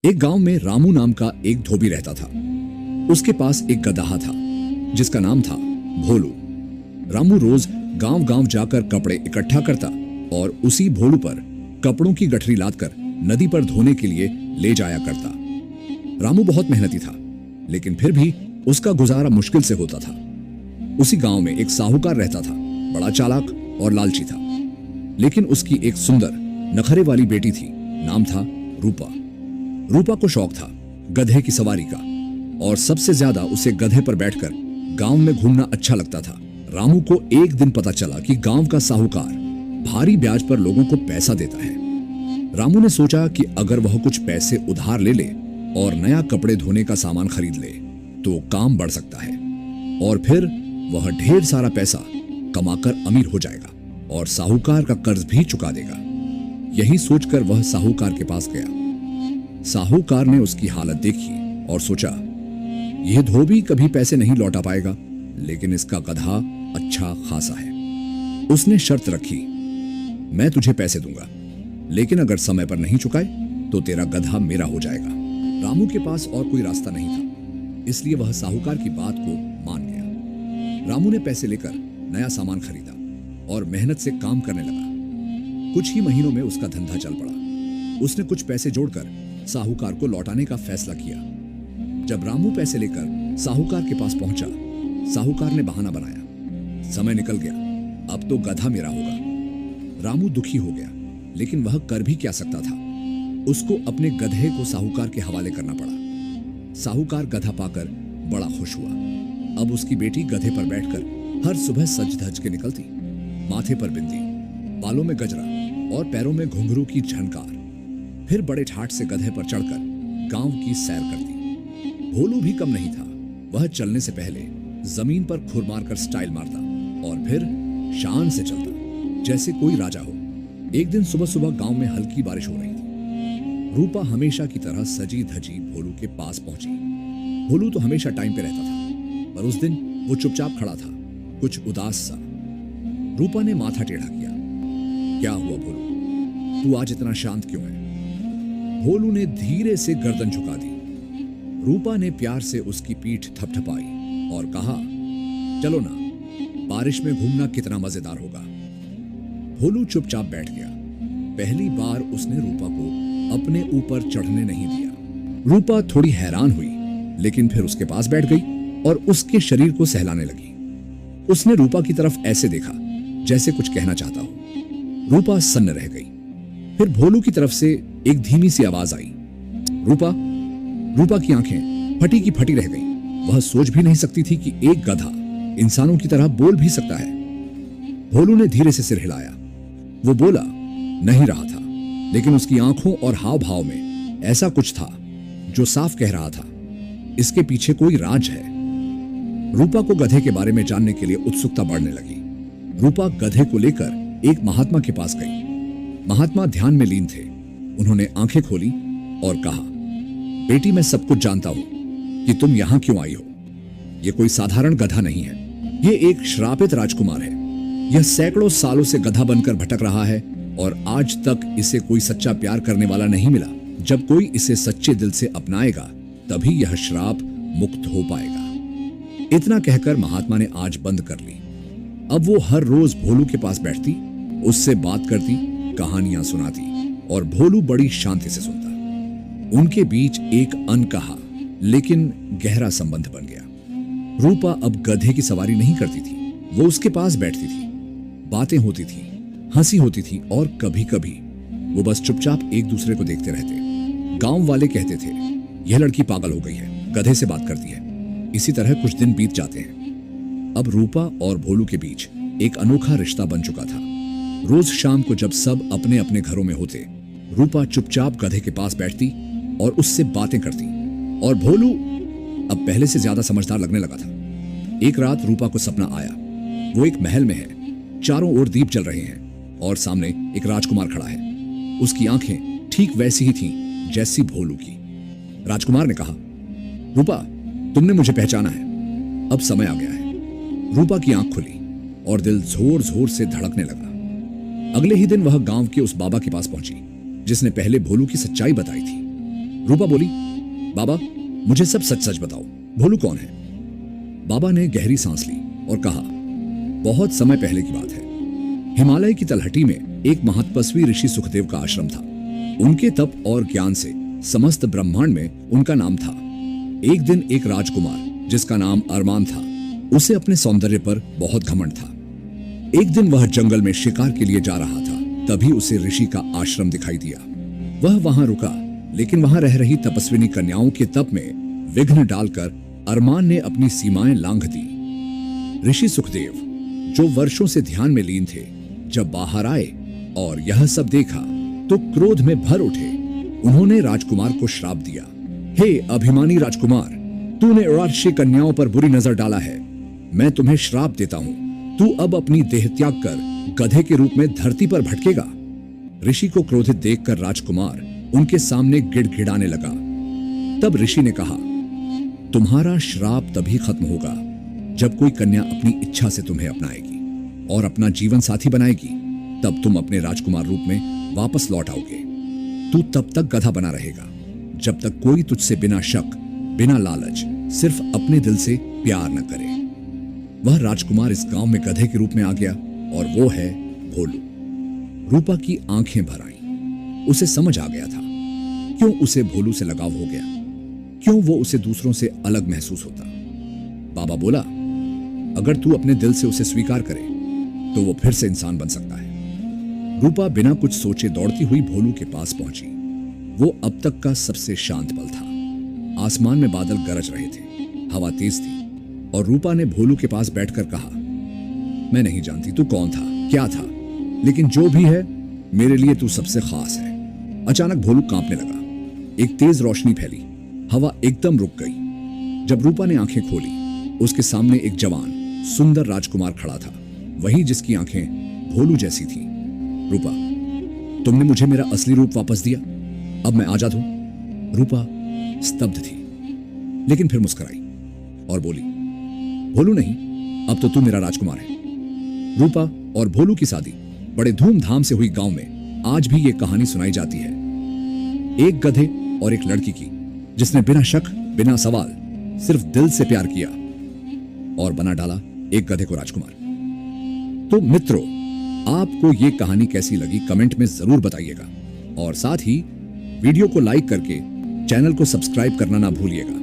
एक गांव में रामू नाम का एक धोबी रहता था। उसके पास एक गदहा था जिसका नाम था भोलू। रामू रोज गांव गांव जाकर कपड़े इकट्ठा करता और उसी भोलू पर कपड़ों की गठरी लादकर नदी पर धोने के लिए ले जाया करता। रामू बहुत मेहनती था, लेकिन फिर भी उसका गुजारा मुश्किल से होता था। उसी गांव में एक साहूकार रहता था, बड़ा चालाक और लालची था। लेकिन उसकी एक सुंदर नखरे वाली बेटी थी, नाम था रूपा। रूपा को शौक था गधे की सवारी का, और सबसे ज्यादा उसे गधे पर बैठकर गांव में घूमना अच्छा लगता था। रामू को एक दिन पता चला कि गांव का साहूकार भारी ब्याज पर लोगों को पैसा देता है। रामू ने सोचा कि अगर वह कुछ पैसे उधार ले ले और नया कपड़े धोने का सामान खरीद ले तो काम बढ़ सकता है, और फिर वह ढेर सारा पैसा कमाकर अमीर हो जाएगा और साहूकार का कर्ज भी चुका देगा। यही सोचकर वह साहूकार के पास गया। साहूकार ने उसकी हालत देखी और सोचा, यह धोबी कभी पैसे नहीं लौटा पाएगा, लेकिन इसका गधा अच्छा खासा है। उसने शर्त रखी, मैं तुझे पैसे दूंगा, लेकिन अगर समय पर नहीं चुकाए तो तेरा गधा मेरा हो जाएगा। रामू के पास और कोई रास्ता नहीं था, इसलिए वह साहूकार की बात को मान गया। रामू ने पैसे लेकर नया सामान खरीदा और मेहनत से काम करने लगा। कुछ ही महीनों में उसका धंधा चल पड़ा। उसने कुछ पैसे जोड़कर साहूकार को लौटाने का फैसला किया। जब रामू पैसे लेकर साहूकार के पास पहुंचा, साहूकार ने बहाना बनाया, समय निकल गया, अब तो गधा मेरा होगा। रामू दुखी हो गया, लेकिन वह कर भी क्या सकता था। उसको अपने गधे को साहूकार के हवाले करना पड़ा। साहूकार गधा पाकर बड़ा खुश हुआ। अब उसकी बेटी गधे पर बैठकर हर सुबह सज धज के निकलती, माथे पर बिंदी, बालों में गजरा और पैरों में घुंघरू की झनकार। फिर बड़े ठाठ से गधे पर चढ़कर गांव की सैर करती। भोलू भी कम नहीं था। वह चलने से पहले जमीन पर खुर मारकर स्टाइल मारता और फिर शान से चलता जैसे कोई राजा हो। एक दिन सुबह सुबह गांव में हल्की बारिश हो रही थी। रूपा हमेशा की तरह सजी धजी भोलू के पास पहुंची। भोलू तो हमेशा टाइम पे रहता था, पर उस दिन वो चुपचाप खड़ा था, कुछ उदास सा। रूपा ने माथा टेढ़ा किया। क्या हुआ भोलू, तू आज इतना शांत क्यों है? भोलू ने धीरे से गर्दन झुका दी। रूपा ने प्यार से उसकी पीठ थपथपाई और कहा, चलो ना, बारिश में घूमना कितना मजेदार होगा। भोलू चुपचाप बैठ गया। पहली बार उसने रूपा को अपने ऊपर चढ़ने नहीं दिया। रूपा थोड़ी हैरान हुई, लेकिन फिर उसके पास बैठ गई और उसके शरीर को सहलाने लगी। उसने रूपा की तरफ ऐसे देखा जैसे कुछ कहना चाहता हो। रूपा सन्न रह गई। फिर भोलू की तरफ से एक धीमी सी आवाज आई, रूपा। रूपा की आंखें फटी की फटी रह गईं। वह सोच भी नहीं सकती थी कि एक गधा इंसानों की तरह बोल भी सकता है। भोलू ने धीरे से सिर हिलाया। वो बोला नहीं रहा था, लेकिन उसकी आंखों और हाव भाव में ऐसा कुछ था जो साफ कह रहा था, इसके पीछे कोई राज है। रूपा को गधे के बारे में जानने के लिए उत्सुकता बढ़ने लगी। रूपा गधे को लेकर एक महात्मा के पास गई। महात्मा ध्यान में लीन थे। उन्होंने आंखें खोली और कहा, बेटी, मैं सब कुछ जानता हूं कि तुम यहां क्यों आई हो। यह कोई साधारण गधा नहीं है, यह एक श्रापित राजकुमार है। यह सैकड़ों सालों से गधा बनकर भटक रहा है और आज तक इसे कोई सच्चा प्यार करने वाला नहीं मिला। जब कोई इसे सच्चे दिल से अपनाएगा तभी यह श्राप मुक्त हो पाएगा। इतना कहकर महात्मा ने आंच बंद कर ली। अब वो हर रोज भोलू के पास बैठती, उससे बात करती, कहानियां सुनाती और भोलू बड़ी शांति से सुनता। उनके बीच एक अनकहा लेकिन गहरा संबंध बन गया। रूपा अब गधे की सवारी नहीं करती थी, वो उसके पास बैठती थी। बातें होती थी, हंसी होती थी और कभी कभी वो बस चुपचाप एक दूसरे को देखते रहते। गांव वाले कहते थे, यह लड़की पागल हो गई है, गधे से बात करती है। इसी तरह कुछ दिन बीत जाते हैं। अब रूपा और भोलू के बीच एक अनोखा रिश्ता बन चुका था। रोज शाम को जब सब अपने अपने घरों में होते, रूपा चुपचाप गधे के पास बैठती और उससे बातें करती, और भोलू अब पहले से ज्यादा समझदार लगने लगा था। एक रात रूपा को सपना आया। वो एक महल में है, चारों ओर दीप जल रहे हैं और सामने एक राजकुमार खड़ा है। उसकी आंखें ठीक वैसी ही थीं जैसी भोलू की। राजकुमार ने कहा, रूपा, तुमने मुझे पहचाना है, अब समय आ गया है। रूपा की आंख खुली और दिल जोर जोर से धड़कने लगा। अगले ही दिन वह गांव के उस बाबा के पास पहुंची जिसने पहले भोलू की सच्चाई बताई थी। रूपा बोली, बाबा मुझे सब सच सच बताओ, भोलू कौन है? बाबा ने गहरी सांस ली और कहा, बहुत समय पहले की बात है। हिमालय की तलहटी में एक महतपस्वी ऋषि सुखदेव का आश्रम था। उनके तप और ज्ञान से समस्त ब्रह्मांड में उनका नाम था। एक दिन एक राजकुमार जिसका नाम अरमान था, उसे अपने सौंदर्य पर बहुत घमंड था। एक दिन वह जंगल में शिकार के लिए जा रहा था, तभी उसे ऋषि का आश्रम दिखाई दिया। वह वहां रुका, लेकिन वहां रह रही तपस्विनी कन्याओं के तप में विघ्न डालकर अरमान ने अपनी सीमाएं लांघ दी। ऋषि सुखदेव, जो वर्षों से ध्यान में लीन थे, जब बाहर आए और यह सब देखा तो क्रोध में भर उठे। उन्होंने राजकुमार को श्राप दिया, हे अभिमानी राजकुमार, तूने राजसी कन्याओं पर बुरी नजर डाला है। मैं तुम्हें श्राप देता हूं, तू अब अपनी देह त्याग कर गधे के रूप में धरती पर भटकेगा। ऋषि को क्रोधित देखकर राजकुमार उनके सामने गिड़गिड़ाने लगा। तब ऋषि ने कहा, तुम्हारा श्राप तभी खत्म होगा जब कोई कन्या अपनी इच्छा से तुम्हें अपनाएगी और अपना जीवन साथी बनाएगी। तब तुम अपने राजकुमार रूप में वापस लौट आओगे। तू तब तक गधा बना रहेगा जब तक कोई तुझसे बिना शक, बिना लालच, सिर्फ अपने दिल से प्यार न करे। वह राजकुमार इस गांव में गधे के रूप में आ गया और वो है भोलू। रूपा की आंखें भर आईं। उसे समझ आ गया था क्यों उसे भोलू से लगाव हो गया, क्यों वो उसे दूसरों से अलग महसूस होता। बाबा बोला, अगर तू अपने दिल से उसे स्वीकार करे तो वो फिर से इंसान बन सकता है। रूपा बिना कुछ सोचे दौड़ती हुई भोलू के पास पहुंची। वो अब तक का सबसे शांत पल था। आसमान में बादल गरज रहे थे, हवा तेज थी और रूपा ने भोलू के पास बैठकर कहा, मैं नहीं जानती तू कौन था, क्या था, लेकिन जो भी है मेरे लिए तू सबसे खास है। अचानक भोलू कांपने लगा। एक तेज रोशनी फैली, हवा एकदम रुक गई। जब रूपा ने आंखें खोली, उसके सामने एक जवान सुंदर राजकुमार खड़ा था, वही जिसकी आंखें भोलू जैसी थीं। रूपा, तुमने मुझे मेरा असली रूप वापस दिया, अब मैं आजाद हूं। रूपा स्तब्ध थी, लेकिन फिर मुस्कुराई और बोली, भोलू नहीं, अब तो तू मेरा राजकुमार है। रूपा और भोलू की शादी बड़े धूमधाम से हुई। गांव में आज भी ये कहानी सुनाई जाती है, एक गधे और एक लड़की की, जिसने बिना शक, बिना सवाल, सिर्फ दिल से प्यार किया और बना डाला एक गधे को राजकुमार। तो मित्रों, आपको ये कहानी कैसी लगी कमेंट में जरूर बताइएगा और साथ ही वीडियो को लाइक करके चैनल को सब्सक्राइब करना ना भूलिएगा।